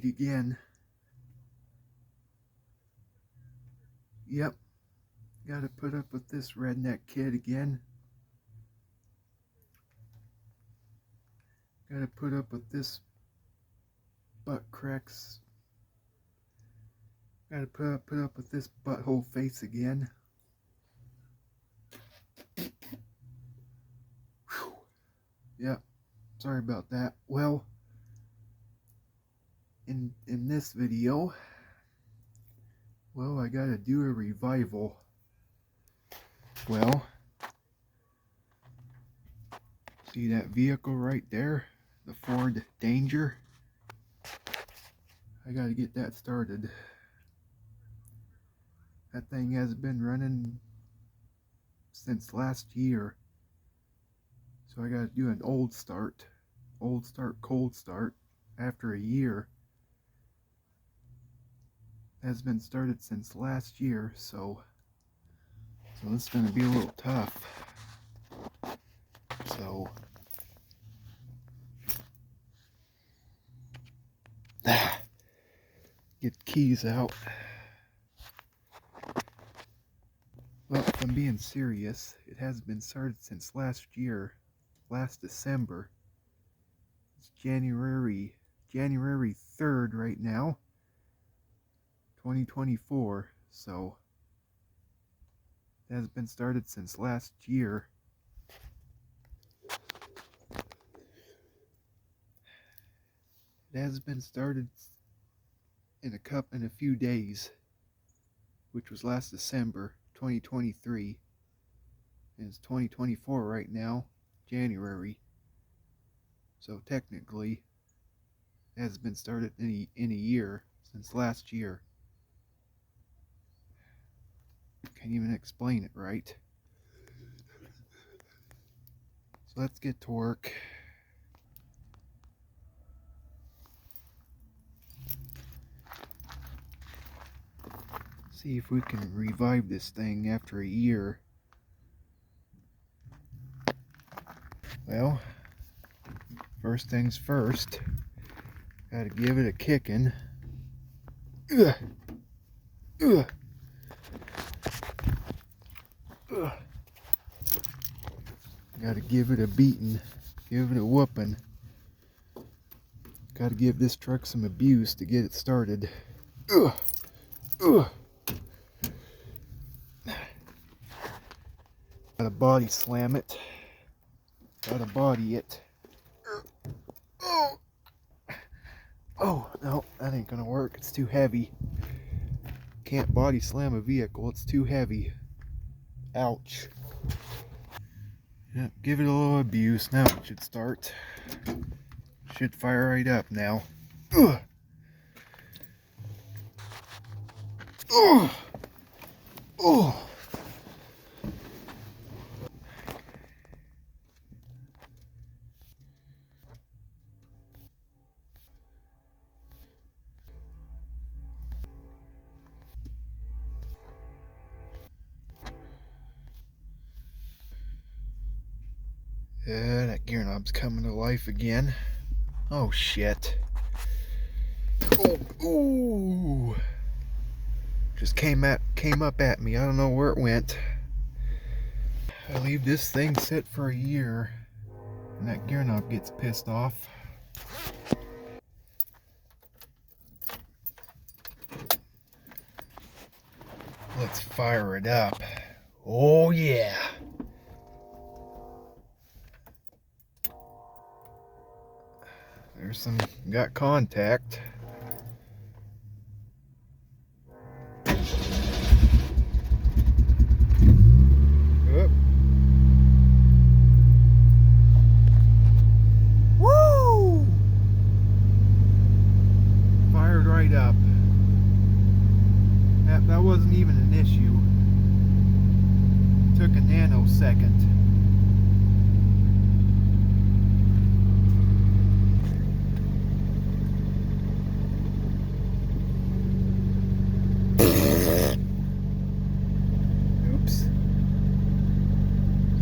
kid again. Yep, gotta put up with this redneck kid again. Gotta put up with this butt cracks. Gotta put up with this butthole face again. Whew. Yep, sorry about that. Well, in this video, well, I gotta do a revival. Well, see that vehicle right there? The Ford Danger? I gotta get that started. That thing has been running since last year. So I gotta do an old start, cold start after a year. Has been started since last year, so it's gonna be a little tough. So get the keys out. Well, if I'm being serious, it has been started since last year, last December. It's January 3rd right now, 2024, so it has been started since last year. It has been started in a few days, which was last December 2023, and it's 2024 right now, January. So technically, it has been started in a year since last year. Can't even explain it right. So let's get to work. See if we can revive this thing after a year. Well, first things first, gotta give it a kicking. Ugh. Ugh. Ugh. Gotta give it a beating, give it a whooping. Gotta give this truck some abuse to get it started. Ugh. Ugh. Gotta body slam it. Gotta body it. Oh, no, that ain't gonna work. It's too heavy. Can't body slam a vehicle. It's too heavy. Ouch. Yep, give it a little abuse. Now it should start. Should fire right up now. Ugh. Ugh. Oh. That gear knob's coming to life again. Oh shit. Oh, ooh. Just came up at me. I don't know where it went. I leave this thing sit for a year and that gear knob gets pissed off. Let's fire it up. Oh yeah. There's some, got contact. Oop. Woo! Fired right up. That wasn't even an issue. It took a nanosecond.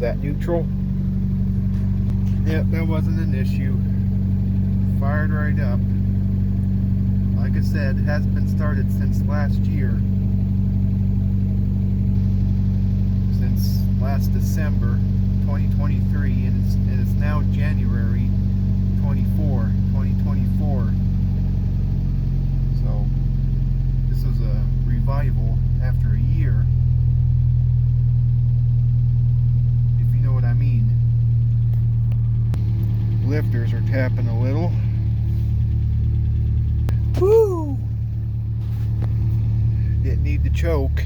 That neutral? Yep, that wasn't an issue. Fired right up. like I said, hasn't been started since last year. Since last December 2023, and it's now January 2024. So this was a revival after a year, if you know what I mean. Lifters are tapping a little. Woo! Didn't need to choke.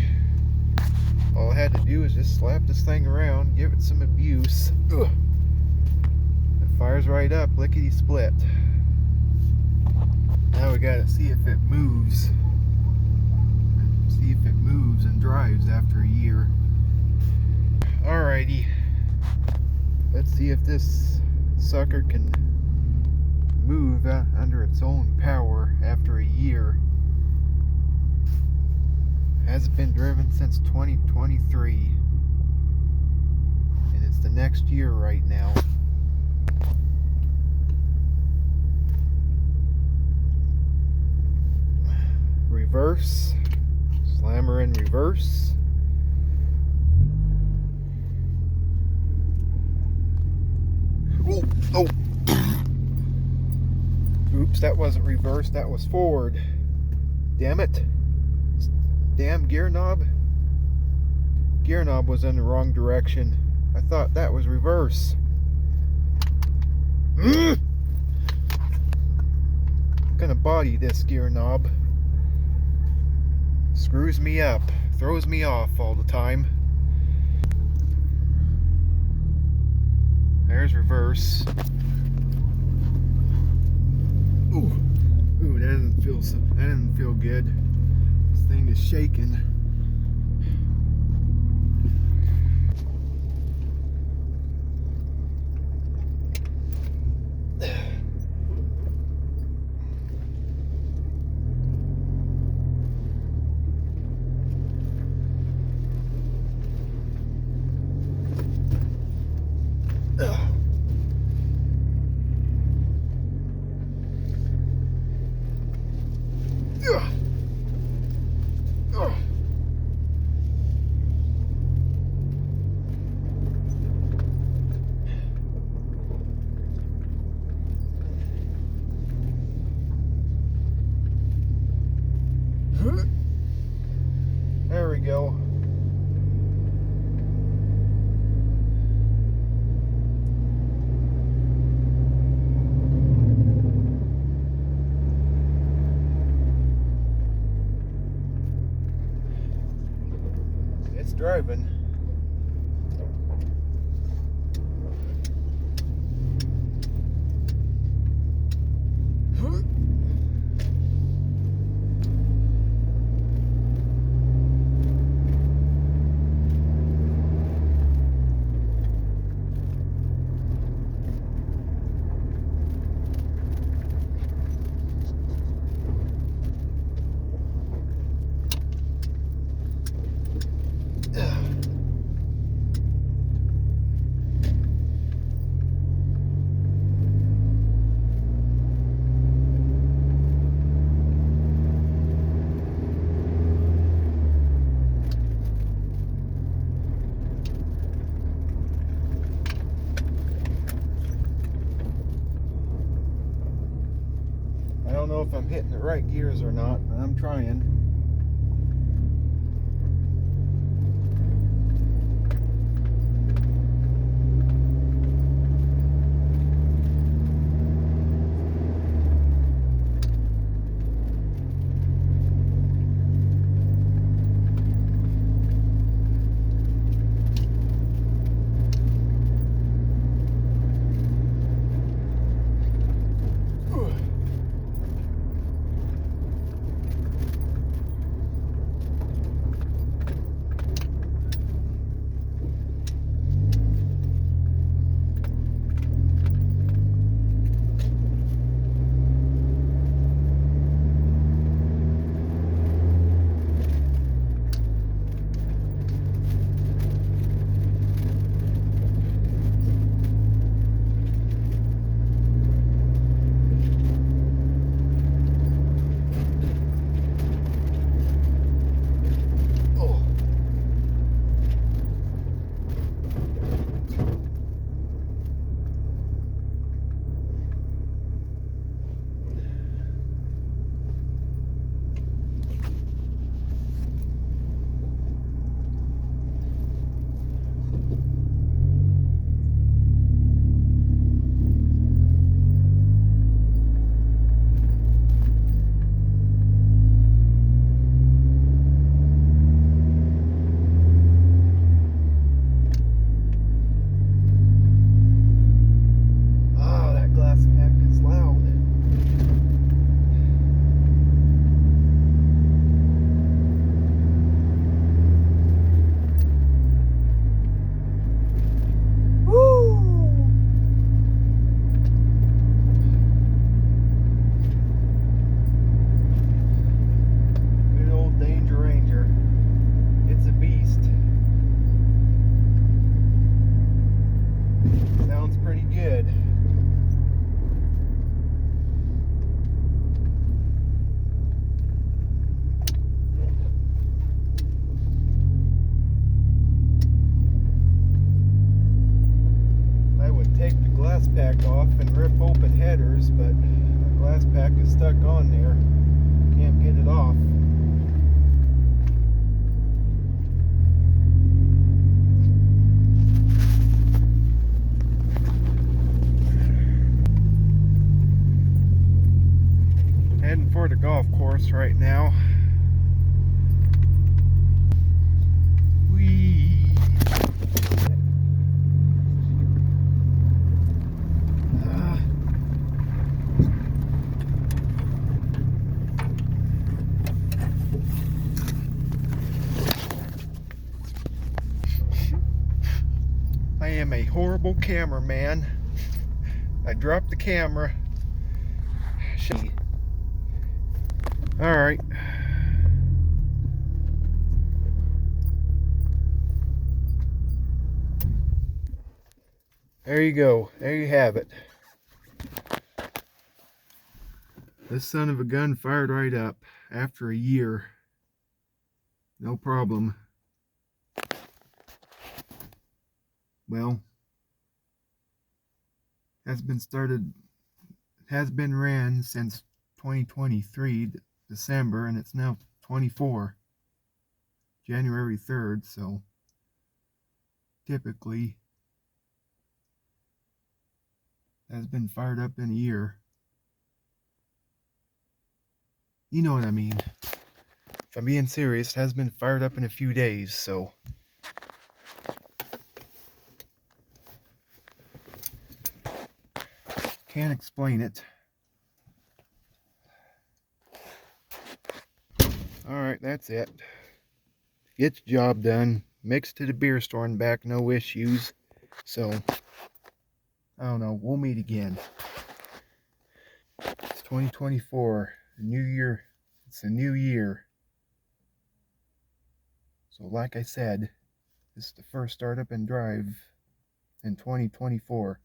All I had to do is just slap this thing around, give it some abuse. Ugh. It fires right up, lickety split. Now we gotta see if it moves. See if it moves and drives after a year. Alrighty. Let's see if this sucker can move under its own power after a year. Hasn't been driven since 2023, and it's the next year right now. Reverse, slammer in reverse. Ooh, oh! Oops, that wasn't reverse, that was forward. Damn it. Damn gear knob. Gear knob was in the wrong direction. I thought that was reverse. Gonna body this gear knob. Screws me up. Throws me off all the time. There's reverse. Ooh, that doesn't feel good. This thing is shaking. There we go. It's driving. I don't know if I'm hitting the right gears or not, but I'm trying. stuck on there. Can't get it off. Heading for the golf course right now. Whee! I am a horrible cameraman. I dropped the camera. Alright. There you go. There you have it. This son of a gun fired right up after a year. No problem. Well, has been ran since 2023 December, and it's now 24 January 3rd, so typically has been fired up in a year. You know what I mean. If I'm being serious, it has been fired up in a few days, so can't explain it. Alright, that's it. Gets the job done. Mixed to the beer store and back, no issues. So, I don't know, we'll meet again. It's 2024, a new year. It's a new year. So like I said, this is the first startup and drive in 2024.